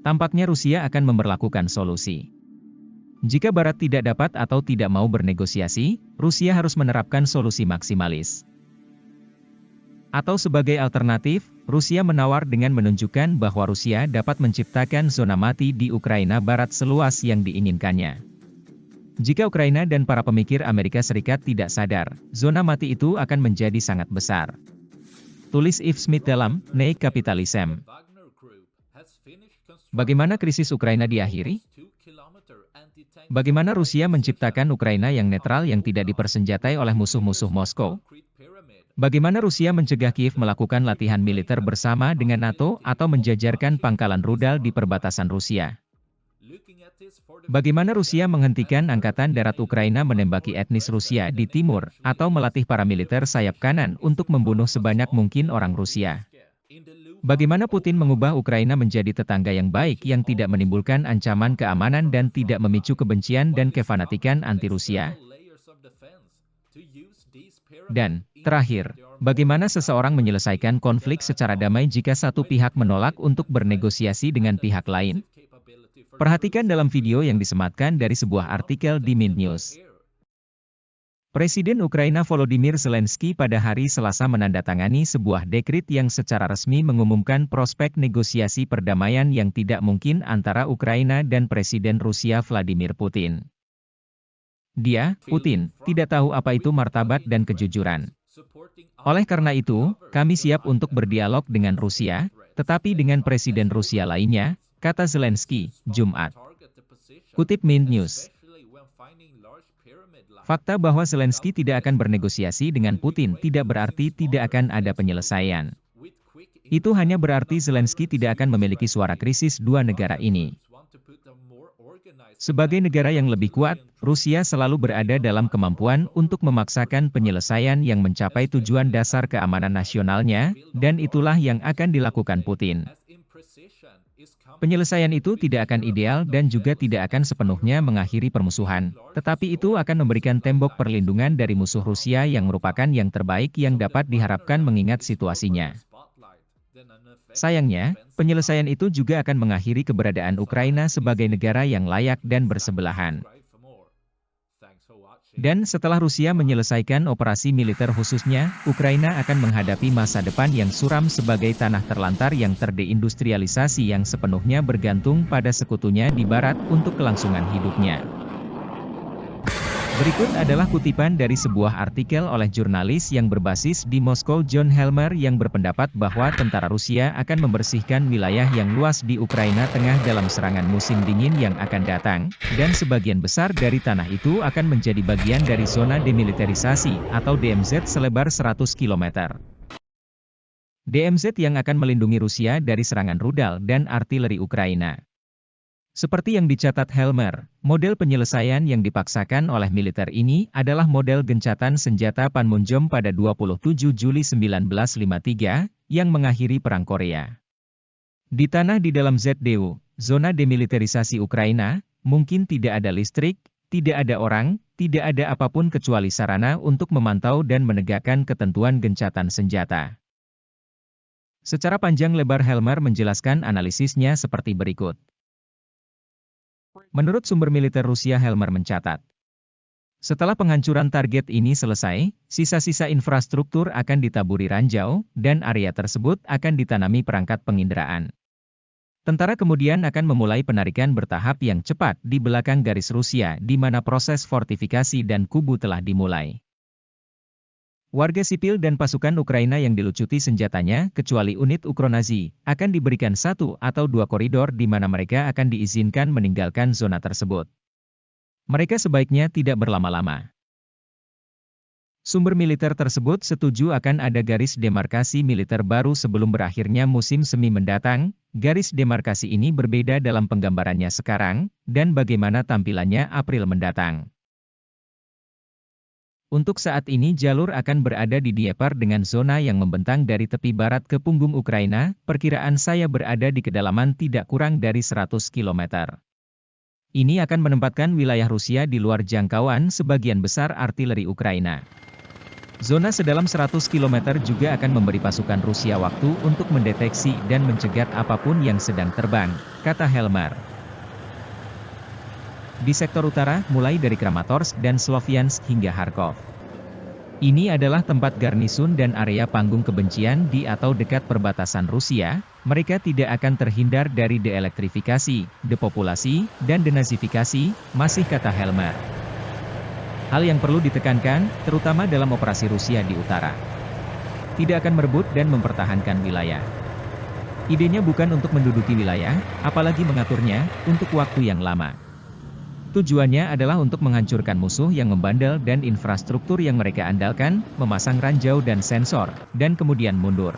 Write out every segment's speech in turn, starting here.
Tampaknya Rusia akan memberlakukan solusi. Jika Barat tidak dapat atau tidak mau bernegosiasi, Rusia harus menerapkan solusi maksimalis. Atau sebagai alternatif, Rusia menawar dengan menunjukkan bahwa Rusia dapat menciptakan zona mati di Ukraina Barat seluas yang diinginkannya. Jika Ukraina dan para pemikir Amerika Serikat tidak sadar, zona mati itu akan menjadi sangat besar. Tulis Yves Smith dalam Neue Kapitalism. Bagaimana krisis Ukraina diakhiri? Bagaimana Rusia menciptakan Ukraina yang netral yang tidak dipersenjatai oleh musuh-musuh Moskow? Bagaimana Rusia mencegah Kiev melakukan latihan militer bersama dengan NATO atau menjajarkan pangkalan rudal di perbatasan Rusia? Bagaimana Rusia menghentikan Angkatan Darat Ukraina menembaki etnis Rusia di timur, atau melatih para militer sayap kanan untuk membunuh sebanyak mungkin orang Rusia? Bagaimana Putin mengubah Ukraina menjadi tetangga yang baik yang tidak menimbulkan ancaman keamanan dan tidak memicu kebencian dan kefanatikan anti-Rusia? Dan, terakhir, bagaimana seseorang menyelesaikan konflik secara damai jika satu pihak menolak untuk bernegosiasi dengan pihak lain? Perhatikan dalam video yang disematkan dari sebuah artikel di Mint News. Presiden Ukraina Volodymyr Zelensky pada hari Selasa menandatangani sebuah dekret yang secara resmi mengumumkan prospek negosiasi perdamaian yang tidak mungkin antara Ukraina dan Presiden Rusia Vladimir Putin. Dia, Putin, tidak tahu apa itu martabat dan kejujuran. Oleh karena itu, kami siap untuk berdialog dengan Rusia, tetapi dengan Presiden Rusia lainnya, kata Zelensky, Jumat. Kutip Mint News. Fakta bahwa Zelensky tidak akan bernegosiasi dengan Putin tidak berarti tidak akan ada penyelesaian. Itu hanya berarti Zelensky tidak akan memiliki suara krisis dua negara ini. Sebagai negara yang lebih kuat, Rusia selalu berada dalam kemampuan untuk memaksakan penyelesaian yang mencapai tujuan dasar keamanan nasionalnya, dan itulah yang akan dilakukan Putin. Penyelesaian itu tidak akan ideal dan juga tidak akan sepenuhnya mengakhiri permusuhan, tetapi itu akan memberikan tembok perlindungan dari musuh Rusia yang merupakan yang terbaik yang dapat diharapkan mengingat situasinya. Sayangnya, penyelesaian itu juga akan mengakhiri keberadaan Ukraina sebagai negara yang layak dan bersebelahan. Dan setelah Rusia menyelesaikan operasi militer khususnya, Ukraina akan menghadapi masa depan yang suram sebagai tanah terlantar yang terdeindustrialisasi yang sepenuhnya bergantung pada sekutunya di barat untuk kelangsungan hidupnya. Berikut adalah kutipan dari sebuah artikel oleh jurnalis yang berbasis di Moskow John Helmer yang berpendapat bahwa tentara Rusia akan membersihkan wilayah yang luas di Ukraina Tengah dalam serangan musim dingin yang akan datang, dan sebagian besar dari tanah itu akan menjadi bagian dari zona demilitarisasi atau DMZ selebar 100 km. DMZ yang akan melindungi Rusia dari serangan rudal dan artileri Ukraina. Seperti yang dicatat Helmer, model penyelesaian yang dipaksakan oleh militer ini adalah model gencatan senjata Panmunjom pada 27 Juli 1953, yang mengakhiri Perang Korea. Di tanah di dalam ZDU, zona demilitarisasi Ukraina, mungkin tidak ada listrik, tidak ada orang, tidak ada apapun kecuali sarana untuk memantau dan menegakkan ketentuan gencatan senjata. Secara panjang lebar Helmer menjelaskan analisisnya seperti berikut. Menurut sumber militer Rusia Helmer mencatat, setelah penghancuran target ini selesai, sisa-sisa infrastruktur akan ditaburi ranjau, dan area tersebut akan ditanami perangkat penginderaan. Tentara kemudian akan memulai penarikan bertahap yang cepat di belakang garis Rusia di mana proses fortifikasi dan kubu telah dimulai. Warga sipil dan pasukan Ukraina yang dilucuti senjatanya, kecuali unit Ukronazi, akan diberikan 1 atau 2 koridor di mana mereka akan diizinkan meninggalkan zona tersebut. Mereka sebaiknya tidak berlama-lama. Sumber militer tersebut setuju akan ada garis demarkasi militer baru sebelum berakhirnya musim semi mendatang. Garis demarkasi ini berbeda dalam penggambarannya sekarang, dan bagaimana tampilannya April mendatang. Untuk saat ini jalur akan berada di Dnieper dengan zona yang membentang dari tepi barat ke punggung Ukraina, perkiraan saya berada di kedalaman tidak kurang dari 100 km. Ini akan menempatkan wilayah Rusia di luar jangkauan sebagian besar artileri Ukraina. Zona sedalam 100 km juga akan memberi pasukan Rusia waktu untuk mendeteksi dan mencegat apapun yang sedang terbang, kata Helmer. Di sektor utara, mulai dari Kramatorsk dan Sloviansk hingga Kharkov. Ini adalah tempat garnisun dan area panggung kebencian di atau dekat perbatasan Rusia. Mereka tidak akan terhindar dari deelektrifikasi, depopulasi, dan denazifikasi, masih kata Helmer. Hal yang perlu ditekankan, terutama dalam operasi Rusia di utara. Tidak akan merebut dan mempertahankan wilayah. Idenya bukan untuk menduduki wilayah, apalagi mengaturnya, untuk waktu yang lama. Tujuannya adalah untuk menghancurkan musuh yang membandel dan infrastruktur yang mereka andalkan, memasang ranjau dan sensor, dan kemudian mundur.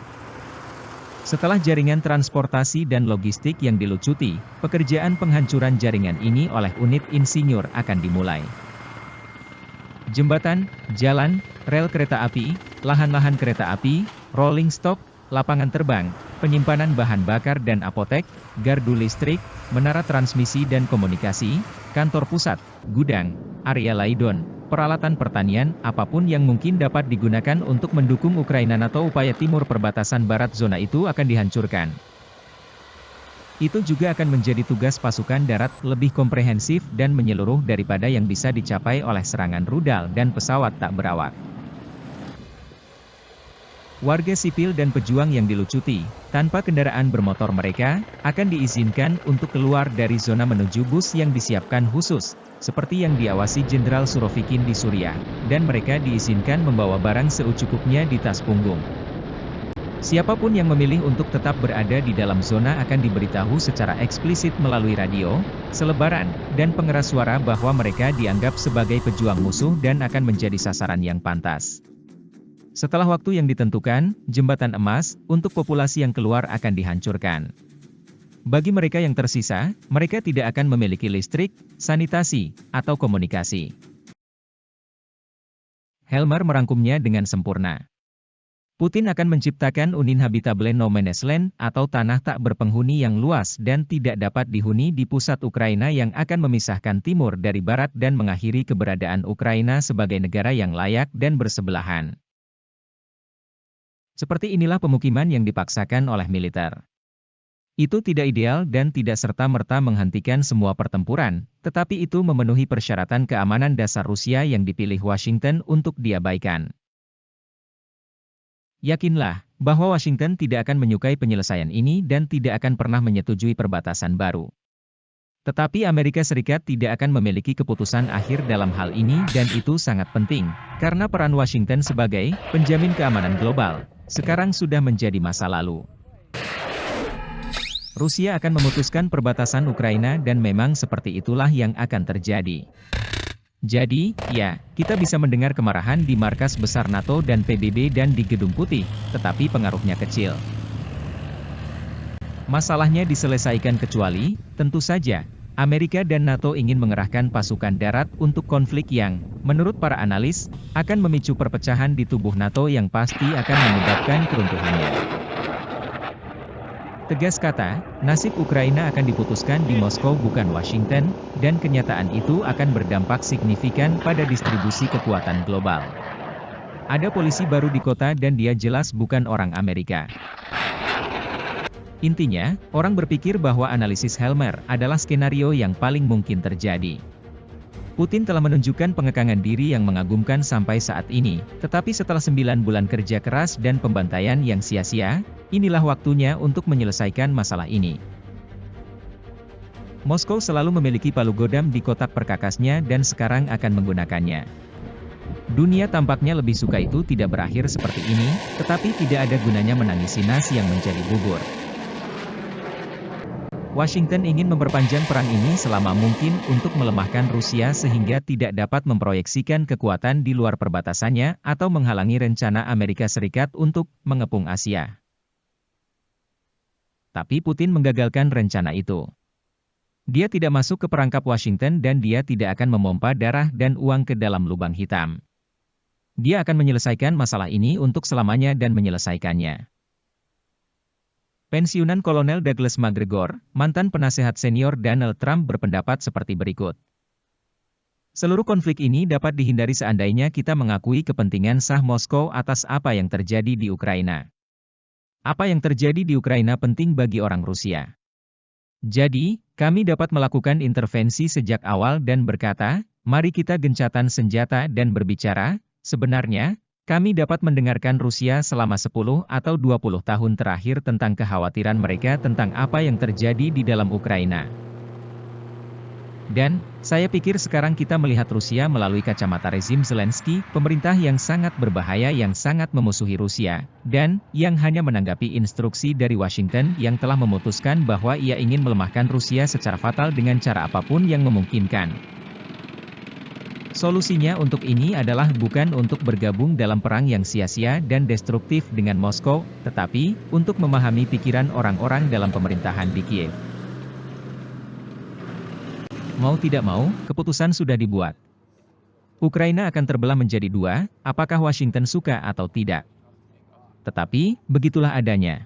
Setelah jaringan transportasi dan logistik yang dilucuti, pekerjaan penghancuran jaringan ini oleh unit insinyur akan dimulai. Jembatan, jalan, rel kereta api, lahan-lahan kereta api, rolling stock, lapangan terbang, penyimpanan bahan bakar dan apotek, gardu listrik, menara transmisi dan komunikasi, kantor pusat, gudang, area laidon, peralatan pertanian, apapun yang mungkin dapat digunakan untuk mendukung Ukraina atau upaya timur perbatasan barat zona itu akan dihancurkan. Itu juga akan menjadi tugas pasukan darat lebih komprehensif dan menyeluruh daripada yang bisa dicapai oleh serangan rudal dan pesawat tak berawak. Warga sipil dan pejuang yang dilucuti, tanpa kendaraan bermotor mereka, akan diizinkan untuk keluar dari zona menuju bus yang disiapkan khusus, seperti yang diawasi Jenderal Surovikin di Suriah, dan mereka diizinkan membawa barang secukupnya di tas punggung. Siapapun yang memilih untuk tetap berada di dalam zona akan diberitahu secara eksplisit melalui radio, selebaran, dan pengeras suara bahwa mereka dianggap sebagai pejuang musuh dan akan menjadi sasaran yang pantas. Setelah waktu yang ditentukan, jembatan emas, untuk populasi yang keluar akan dihancurkan. Bagi mereka yang tersisa, mereka tidak akan memiliki listrik, sanitasi, atau komunikasi. Helmer merangkumnya dengan sempurna. Putin akan menciptakan uninhabitable no man's land, atau tanah tak berpenghuni yang luas dan tidak dapat dihuni di pusat Ukraina yang akan memisahkan timur dari barat dan mengakhiri keberadaan Ukraina sebagai negara yang layak dan bersebelahan. Seperti inilah pemukiman yang dipaksakan oleh militer. Itu tidak ideal dan tidak serta-merta menghentikan semua pertempuran, tetapi itu memenuhi persyaratan keamanan dasar Rusia yang dipilih Washington untuk diabaikan. Yakinlah, bahwa Washington tidak akan menyukai penyelesaian ini dan tidak akan pernah menyetujui perbatasan baru. Tetapi Amerika Serikat tidak akan memiliki keputusan akhir dalam hal ini dan itu sangat penting, karena peran Washington sebagai penjamin keamanan global, sekarang sudah menjadi masa lalu. Rusia akan memutuskan perbatasan Ukraina dan memang seperti itulah yang akan terjadi. Jadi, ya, kita bisa mendengar kemarahan di markas besar NATO dan PBB dan di Gedung Putih, tetapi pengaruhnya kecil. Masalahnya diselesaikan kecuali, tentu saja, Amerika dan NATO ingin mengerahkan pasukan darat untuk konflik yang, menurut para analis, akan memicu perpecahan di tubuh NATO yang pasti akan menyebabkan keruntuhannya. Tegas kata, nasib Ukraina akan diputuskan di Moskow bukan Washington, dan kenyataan itu akan berdampak signifikan pada distribusi kekuatan global. Ada polisi baru di kota dan dia jelas bukan orang Amerika. Intinya, orang berpikir bahwa analisis Helmer adalah skenario yang paling mungkin terjadi. Putin telah menunjukkan pengekangan diri yang mengagumkan sampai saat ini, tetapi setelah 9 bulan kerja keras dan pembantaian yang sia-sia, inilah waktunya untuk menyelesaikan masalah ini. Moskow selalu memiliki palu godam di kotak perkakasnya dan sekarang akan menggunakannya. Dunia tampaknya lebih suka itu tidak berakhir seperti ini, tetapi tidak ada gunanya menangisi nasi yang menjadi bubur. Washington ingin memperpanjang perang ini selama mungkin untuk melemahkan Rusia sehingga tidak dapat memproyeksikan kekuatan di luar perbatasannya atau menghalangi rencana Amerika Serikat untuk mengepung Asia. Tapi Putin menggagalkan rencana itu. Dia tidak masuk ke perangkap Washington dan dia tidak akan memompa darah dan uang ke dalam lubang hitam. Dia akan menyelesaikan masalah ini untuk selamanya dan menyelesaikannya. Pensiunan Kolonel Douglas Macgregor, mantan penasehat senior Donald Trump berpendapat seperti berikut. Seluruh konflik ini dapat dihindari seandainya kita mengakui kepentingan sah Moskow atas apa yang terjadi di Ukraina. Apa yang terjadi di Ukraina penting bagi orang Rusia. Jadi, kami dapat melakukan intervensi sejak awal dan berkata, mari kita gencatan senjata dan berbicara, sebenarnya, kami dapat mendengarkan Rusia selama 10 atau 20 tahun terakhir tentang kekhawatiran mereka tentang apa yang terjadi di dalam Ukraina. Dan, saya pikir sekarang kita melihat Rusia melalui kacamata rezim Zelensky, pemerintah yang sangat berbahaya yang sangat memusuhi Rusia, dan, yang hanya menanggapi instruksi dari Washington yang telah memutuskan bahwa ia ingin melemahkan Rusia secara fatal dengan cara apapun yang memungkinkan. Solusinya untuk ini adalah bukan untuk bergabung dalam perang yang sia-sia dan destruktif dengan Moskow, tetapi, untuk memahami pikiran orang-orang dalam pemerintahan di Kiev. Mau tidak mau, keputusan sudah dibuat. Ukraina akan terbelah menjadi dua, apakah Washington suka atau tidak. Tetapi, begitulah adanya.